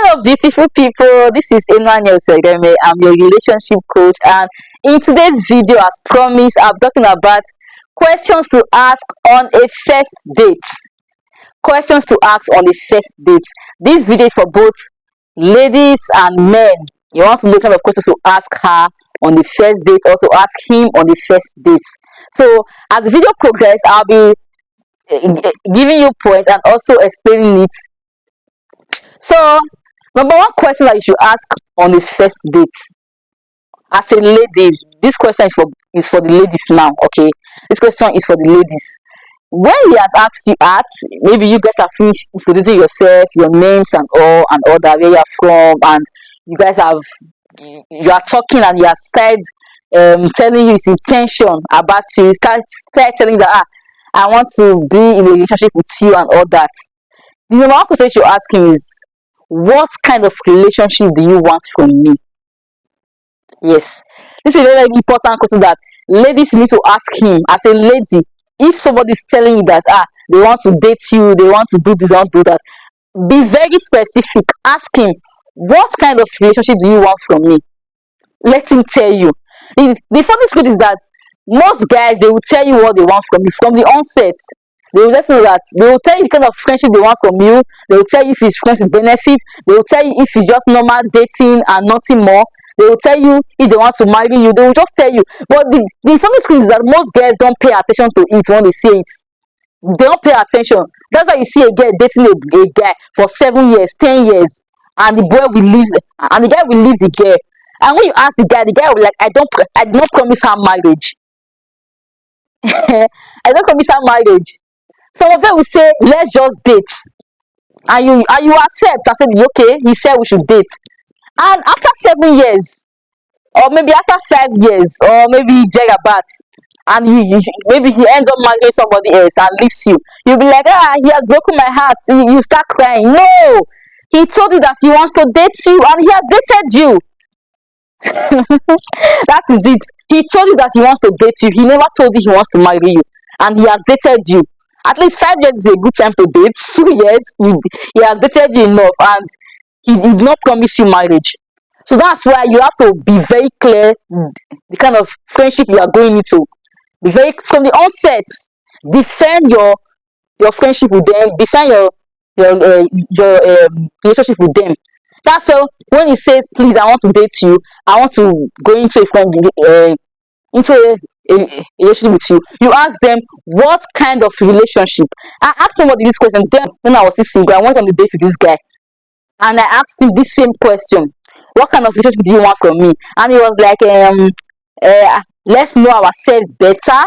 Hello, beautiful people. This is Emmanuel Segeme. I'm your relationship coach, and in today's video, as promised, I'm talking about questions to ask on a first date. Questions to ask on a first date. This video is for both ladies and men. You want to know kind of questions to ask her on the first date or to ask him on the first date. So, as the video progresses, I'll be giving you points and also explaining it. So, number one question that you should ask on the first date as a lady, this question is for the ladies now. Okay, this question is for the ladies. When he has asked you out, maybe you guys have finished introducing yourself, your names and all that, where you're from, and you guys have you are talking and you have started telling you his intention about you. You start telling that I want to be in a relationship with you and all that. The number one question you should ask him is, what kind of relationship do you want from me? Yes, this is a very, very important question that ladies need to ask him as a lady. If somebody is telling you that they want to date you, they want to do this, they want to do that, be very specific. Ask him, what kind of relationship do you want from me? Let him tell you. The funny truth is that most guys, they will tell you what they want from you from the onset. They will let you know that they will tell you the kind of friendship they want from you. They will tell you if it's friends with benefits. They will tell you if it's just normal dating and nothing more. They will tell you if they want to marry you. They will just tell you. But the funny thing is that most guys don't pay attention to it when they say it. They don't pay attention. That's why you see a girl dating a guy for 7 years, 10 years, and the boy will leave, and the guy will leave the girl. And when you ask the guy will be like, I did not promise her marriage. I don't promise her marriage. Some of them will say, let's just date. And you accept. I said, okay, he said we should date. And after 7 years, or maybe after 5 years, or maybe Jagabat, and maybe he ends up marrying somebody else and leaves you. You'll be like, he has broken my heart. You start crying. No! He told you that he wants to date you and he has dated you. That is it. He told you that he wants to date you. He never told you he wants to marry you. And he has dated you. At least 5 years is a good time to date. 2 years, he has dated you enough and he did not promise you marriage. So that's why you have to be very clear the kind of friendship you are going into. Be very from the onset. Defend your friendship with them. Defend your relationship with them. That's why when he says, "Please, I want to date you. I want to go into a friend into a relationship with you," you ask them, what kind of relationship? I asked somebody this question then when I was still single. I went on a date with this guy, and I asked him this same question: what kind of relationship do you want from me? And he was like, let's know ourselves better.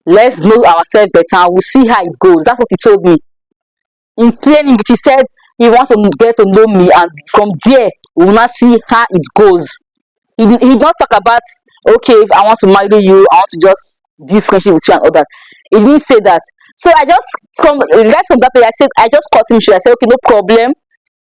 Let's know ourselves better, and we'll see how it goes. That's what he told me. In plain English, he said he wants to get to know me, and from there, we will not see how it goes. He did not talk about, okay, if I want to marry you, I want to just be friendship with you and all that. He didn't say that. So I just right from that day, I said, I just cut him short. I said, okay, no problem.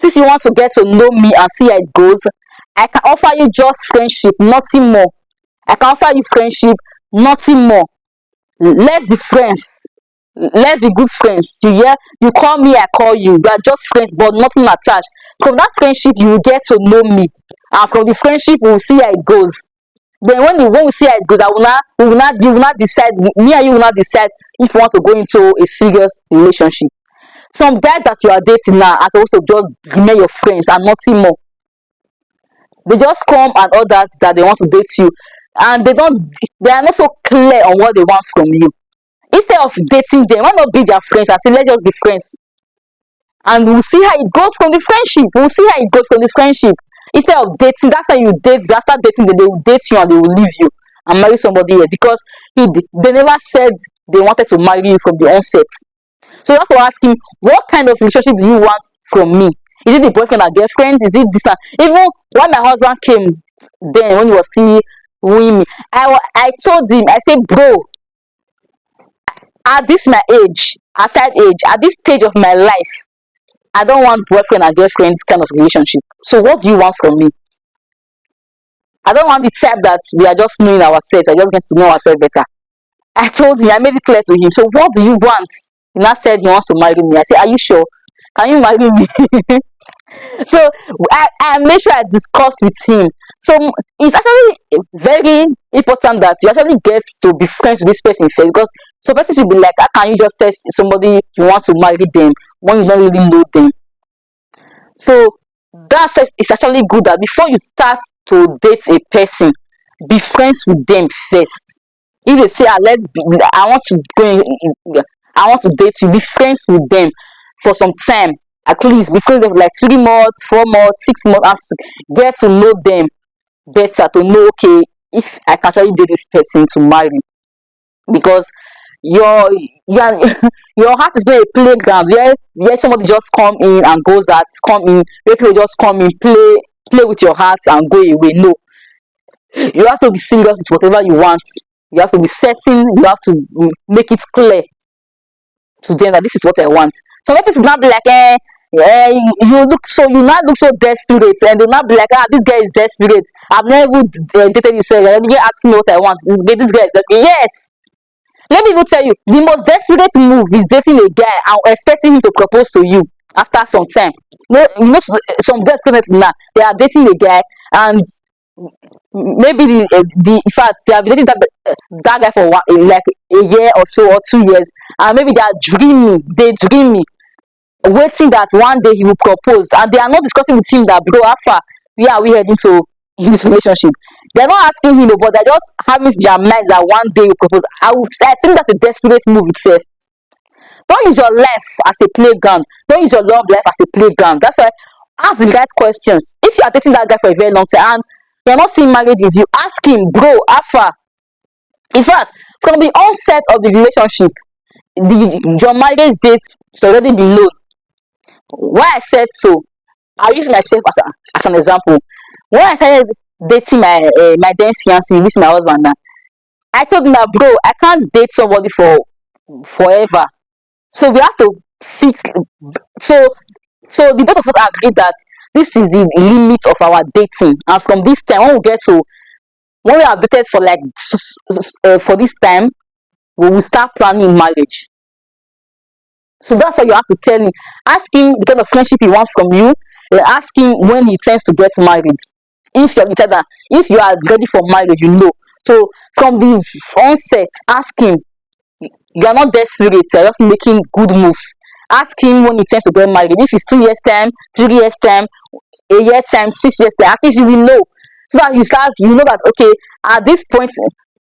Since you want to get to know me and see how it goes, I can offer you just friendship, nothing more. I can offer you friendship, nothing more. Let's be friends. Let's be good friends. You hear? You call me, I call you. We are just friends, but nothing attached. From that friendship, you will get to know me, and from the friendship, we will see how it goes. Then when we see how it goes, you will not decide. Me and you will not decide if you want to go into a serious relationship. Some guys that you are dating now are supposed to just remain your friends and nothing more. They just come and all that they want to date you, and they are not so clear on what they want from you. Instead of dating them, why not be their friends and say, let's just be friends, and we'll see how it goes from the friendship. We'll see how it goes from the friendship. Instead of dating, that's how you date. After dating, they will date you and they will leave you and marry somebody else because they never said they wanted to marry you from the onset. So you have to ask him, what kind of relationship do you want from me? Is it the boyfriend or girlfriend? Is it this and even when my husband came then when he was still wooing me, I told him, I said, bro, at this my age, aside age, at this stage of my life, I don't want boyfriend and girlfriend kind of relationship. So what do you want from me? I don't want the type that we are just knowing ourselves. I just get to know ourselves better. I told him, I made it clear to him. So what do you want? He now said he wants to marry me. I said, are you sure? Can you marry me? So I made sure I discussed with him. So it's actually very important that you actually get to be friends with this person first, because some person should be like, how can you just tell somebody you want to marry them when you don't really know them? So it's actually good that before you start to date a person, be friends with them first. If they say, ah, I want to I want to date you, be friends with them for some time. At least be friends with them for like 3 months, 4 months, 6 months, and get to know them better, to know, okay, if I can actually date this person to marry. Because your your your heart is not a playground where somebody just come in and goes out, come in, where people just come in, play with your heart and go away. No, you have to be serious with whatever you want. You have to be certain. You have to make it clear to them that this is what I want. So if it's not be like, you not look so desperate, and they not be like, ah, this guy is desperate. I've never dated you, so you're even asking me what I want. This guy is like, yes. Let me even tell you, the most desperate move is dating a guy and expecting him to propose to you after some time. No, you know, some girls currently now they are dating a guy, and maybe the in fact they have been dating that guy for like a year or so, or 2 years, and maybe they are dreaming, waiting that one day he will propose, and they are not discussing with him that, bro, how far, where are we heading to in this relationship? They're not asking him, but they're just having their minds that one day he will propose. I think that's a desperate move itself. Don't use your life as a playground. Don't use your love life as a playground. That's why ask the right questions. If you are dating that guy for a very long time and you're not seeing marriage with you, ask him, bro, how far? In fact, from the onset of the relationship, your marriage date should already be known. Why I said so, I'll use myself as an example. When I started dating my then fiancé, which is my husband now, I told him that, bro, I can't date somebody for forever. So we have to fix. So the both of us agreed that this is the limit of our dating, and from this time, when we have dated for like for this time, we will start planning marriage. So that's why you have to tell him, ask him the kind of friendship he wants from you, ask him when he intends to get married. If you are ready for marriage, you know. So from the onset, ask him. You are not desperate, you are just making good moves. Ask him when he intends to get married. If it's 2 years time, 3 years time, a year time, 6 years time, at least you will know. So that you know that, okay, at this point,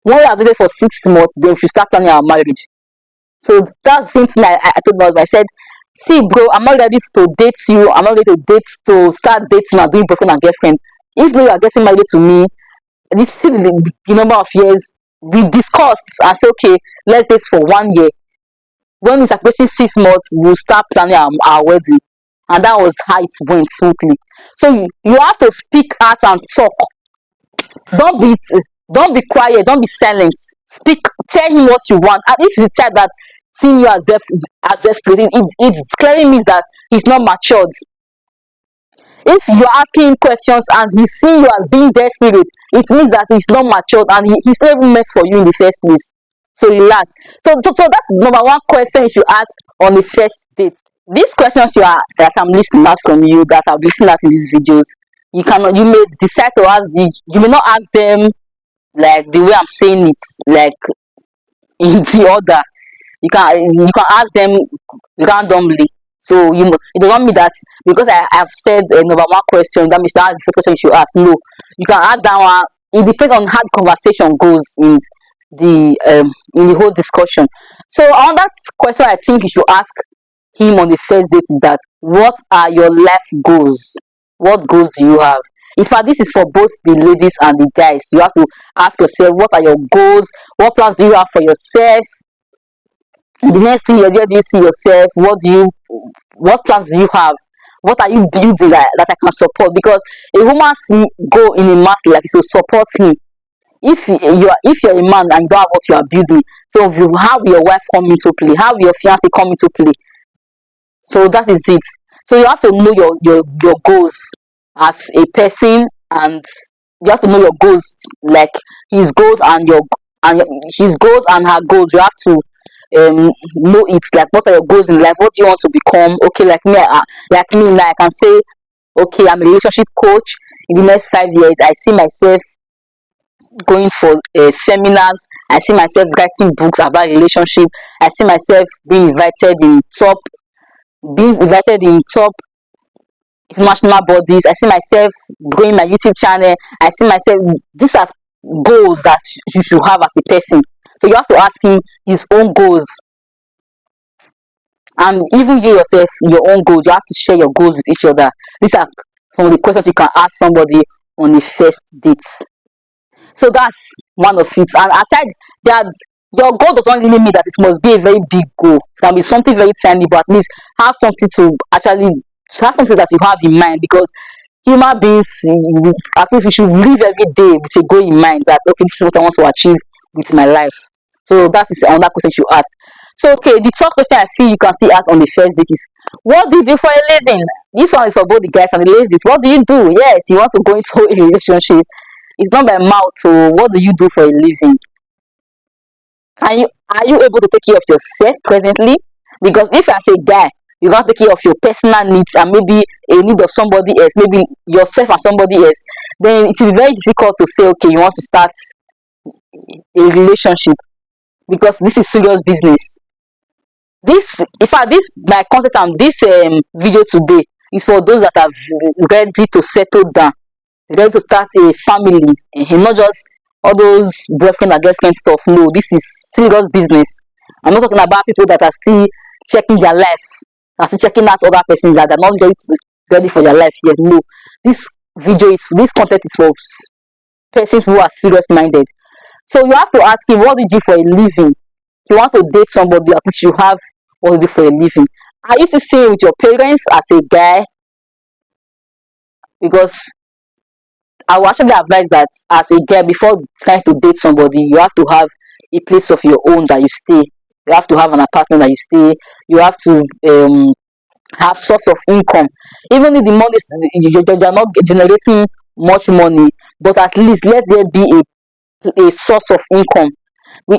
when we are dated for 6 months, then we should start planning our marriage. So that's the same thing I told my husband. I said, see, bro, I'm not ready to date you. I'm not ready to start dating and doing boyfriend and girlfriend. If you are getting married to me, this is the number of years we discussed and say, okay, let's date for 1 year. When it's approaching 6 months, we'll start planning our wedding. And that was how it went smoothly. So you have to speak out and talk. Don't be don't be quiet, don't be silent. Speak, tell him what you want. And if he said that seeing you as desperate, it clearly means that he's not matured. If you're asking him questions and he's seeing you as being desperate, it means that he's not matured and he's not even meant for you in the first place. So relax. So that's number one question you should ask on the first date. These questions that I'm listening out from you, that I've listened at in these videos, you may decide to ask you may not ask them like the way I'm saying it, like in the order. You can ask them randomly. So it doesn't mean that because I have said number one question that means that's the first question you should ask. No, you can ask that one. It depends on how the conversation goes in the whole discussion. So another question I think you should ask him on the first date is that, what are your life goals? What goals do you have? In fact, this is for both the ladies and the guys. You have to ask yourself, what are your goals? What plans do you have for yourself? In the next 2 years, where do you see yourself? What plans do you have? What are you building that I can support? Because a woman's goal in a man's life is to support him. If you're a man and you don't have what you are building, so you have your wife come into play, have your fiance come into play. So that is it. So you have to know your goals as a person, and you have to know your goals, like his goals his goals and her goals. You have to know it, like what are your goals in life, what do you want to become. Okay, like me now I can say okay, I'm a relationship coach. In the next 5 years, I see myself going for seminars. I see myself writing books about relationship. I see myself being invited in top international bodies. I see myself growing my YouTube channel. I see myself. These are goals that you should have as a person. So you have to ask him his own goals, and even you yourself, your own goals. You have to share your goals with each other. These are some of the questions you can ask somebody on a first date. So that's one of it. And aside that, your goal does not really mean that it must be a very big goal. It can be something very tiny, but at least have something to actually have something that you have in mind, because human beings, at least we should live every day with a goal in mind that okay, this is what I want to achieve with my life. So that is another question you ask. So okay, the third question I feel you can still ask on the first date is, what do you do for a living? This one is for both the guys and the ladies. What do you do? Yes, you want to go into a relationship. It's not by mouth. So what do you do for a living? Can you Are you able to take care of yourself presently? Because if as a guy you can't take care of your personal needs and maybe a need of somebody else, maybe yourself and somebody else, then it will be very difficult to say okay you want to start a relationship, because this is serious business. This, in fact, this my content and this video today is for those that are ready to settle down, ready to start a family, not just all those boyfriend and girlfriend stuff. No, this is serious business. I'm not talking about people that are still checking their life, are still checking out other persons that are not ready for their life yet. No, this this content is for persons who are serious minded. So you have to ask him, what do you do for a living? If you want to date somebody, at least you have what to do for a living. Are you still staying with your parents as a guy? Because I would actually advise that as a girl, before trying to date somebody, you have to have a place of your own that you stay. You have to have an apartment that you stay. You have to have source of income. Even if the money you're not generating much money, but at least let there be a source of income.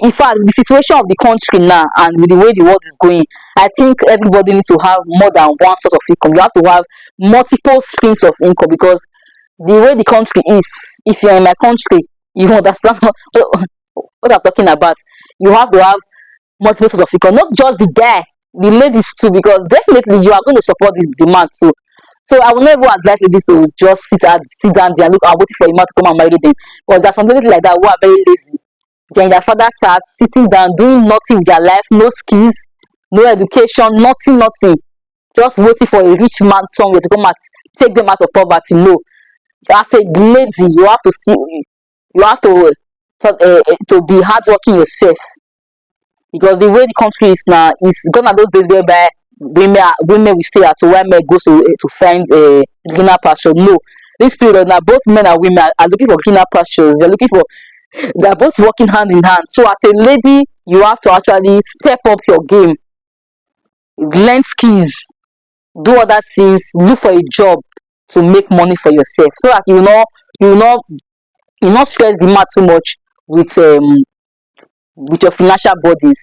In fact, the situation of the country now and with the way the world is going, I think everybody needs to have more than one source of income. You have to have multiple streams of income, because the way the country is, if you're in my country, you understand what I'm talking about. You have to have multiple sources of income, not just the guy, the ladies too, because definitely you are going to support this demand too. So I will never advise ladies to just sit down there and look, I'm waiting for a man to come and marry them. Because there's some ladies like that who are very lazy. They're in their father's house, sitting down, doing nothing with their life, no skills, no education, nothing, nothing. Just waiting for a rich man somewhere to come and take them out of poverty. No, as a lady, you have to see, you have to be hardworking yourself, because the way the country is now is gone are those days whereby women will stay at home while men go to find greener pasture. No, this period now both men and women are looking for greener pastures. They are both working hand in hand. So as a lady, you have to actually step up your game, learn skills, do other things, look for a job to make money for yourself, so that you will not you not stress the matter too much with your financial bodies.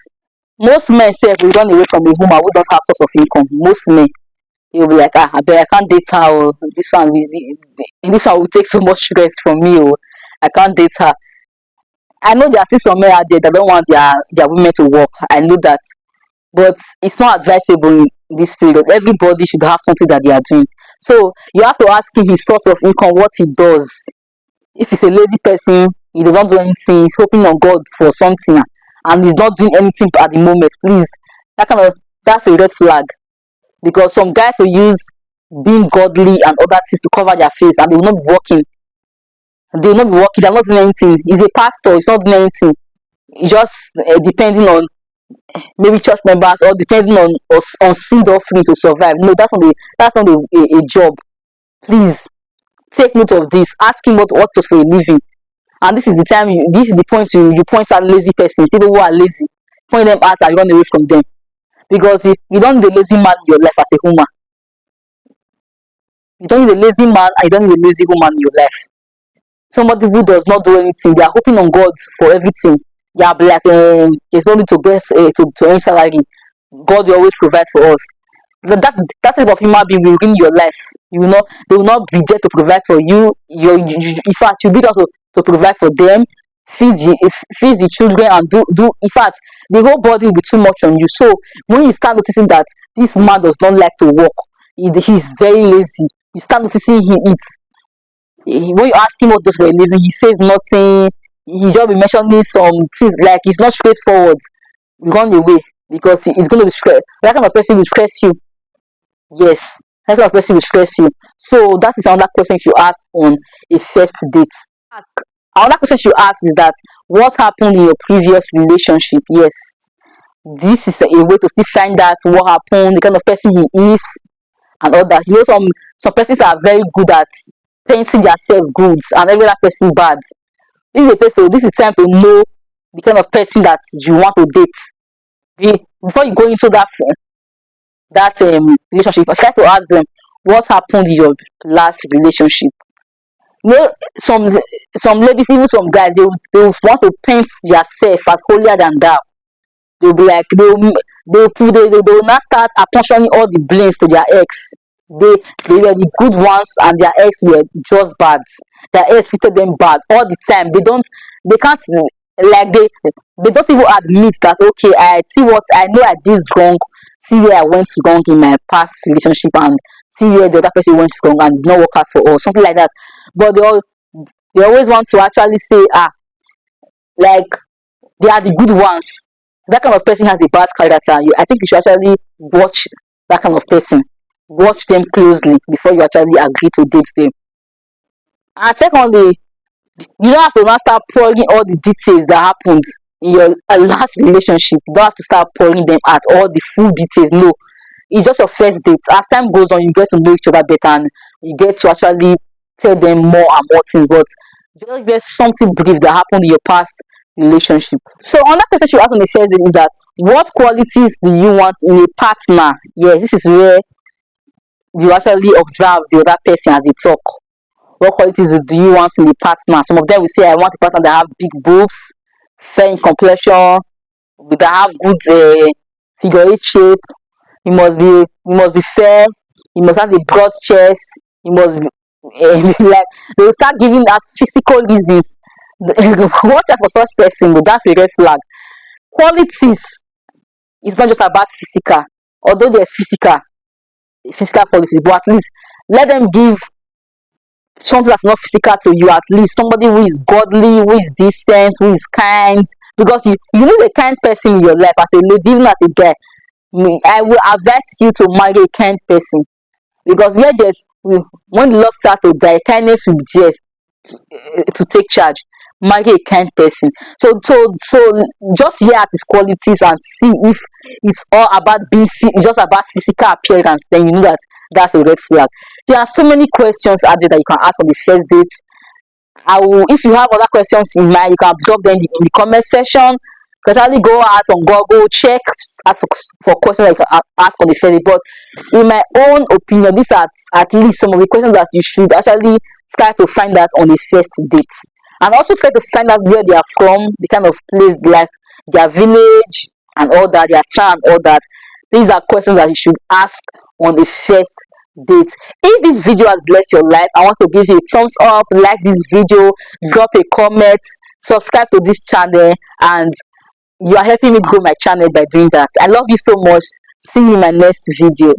Most men sef will run away from a woman who don't have source of income. Most men, you'll be like, ah, abeg I can't date her oh, this one will take so much stress from me oh, I can't date her. I know there are still some men out there that don't want their women to work. I know that, but it's not advisable in this period. Everybody should have something that they are doing. So you have to ask him his source of income, what he does. If he's a lazy person, he does not do anything, he's hoping on God for something, and he's not doing anything at the moment, please, that's a red flag. Because some guys will use being godly and other things to cover their face, and they will not be working. They will not be working. They're not doing anything. He's a pastor. He's not doing anything. He's just depending on maybe church members, or depending on us on seed offering to survive. No, that's not a job. Please take note of this. Ask him what was for a living. And this is the point you point out lazy persons, people who are lazy. Point them out and run away from them. Because you don't need a lazy man in your life as a woman. You don't need a lazy man and you don't need a lazy woman in your life. Somebody who does not do anything, they are hoping on God for everything. They are like, there's no need to get to earn salary. God will always provide for us. That type of human being will ruin your life. You will not They will not be there to provide for you. In fact, you'll be there to provide for them, feed the children, and do in fact the whole body will be too much on you. So when you start noticing that this man does not like to work, he's very lazy, you start noticing he eats. When you ask him what does for a living, he says nothing. He just be mentioning some things like it's not straightforward. Run away, because it's going to be stress. That kind of person will stress you. Yes, that kind of person will stress you. So that is another question you ask on a first date. Ask Another question you ask is that what happened in your previous relationship? Yes, this is a way to still find out what happened, the kind of person he is, and all that. Some persons are very good at painting themselves good and every other person bad. This is time to know the kind of person that you want to date. Before you go into that relationship, I try to ask them what happened in your last relationship. You know, some ladies, even some guys, they will want to paint themselves as holier than thou. They'll be like they will now start apportioning all the blames to their ex. They were the good ones and their ex were just bad. Their ex treated them bad all the time. They can't, like they don't even admit that, okay, I see what I know I did wrong, see where I went wrong in my past relationship, and see where the other person went wrong and did not work out for us, something like that. But they always want to actually say, like, they are the good ones. That kind of person has a bad character. I think you should actually watch that kind of person. Watch them closely before you actually agree to date them. And secondly, you don't have to now start pouring all the details that happened in your last relationship. You don't have to start pouring them at all the full details. No, it's just your first date. As time goes on, you get to know each other better, and you get to actually tell them more and more things. But just get something brief that happened in your past relationship. So another question you ask on the first date is that what qualities do you want in a partner? Yes, this is where you actually observe the other person as they talk. What qualities do you want in a partner? Some of them will say, I want a partner that have big boobs, fair in complexion, that have good figure eight shape. He must be fair. He must have a broad chest. He must be, like, they will start giving that physical reasons. Watch out for such person, but that's a red flag. Qualities is not just about physical, although there's physical qualities, but at least let them give something that's not physical to you, at least somebody who is godly, who is decent, who is kind. Because you need a kind person in your life as a lady, even as a guy. I will advise you to marry a kind person, because when the love starts to die, kindness will be there to take charge. Marry a kind person. So just hear at his qualities and see if it's all about it's just about physical appearance. Then you know that that's a red flag. There are so many questions out there that you can ask on the first date. If you have other questions in mind, you can drop them in the comment section. Actually go out on Google, check ask for questions that you can ask on the first date. But in my own opinion, these are at least some of the questions that you should actually try to find out on a first date. And also try to find out where they are from, the kind of place, like their village and all that, their town, all that. These are questions that you should ask on the first date. If this video has blessed your life, I want to give you a thumbs up, like this video, drop a comment, subscribe to this channel, and you are helping me grow my channel by doing that. I love you so much. See you in my next video.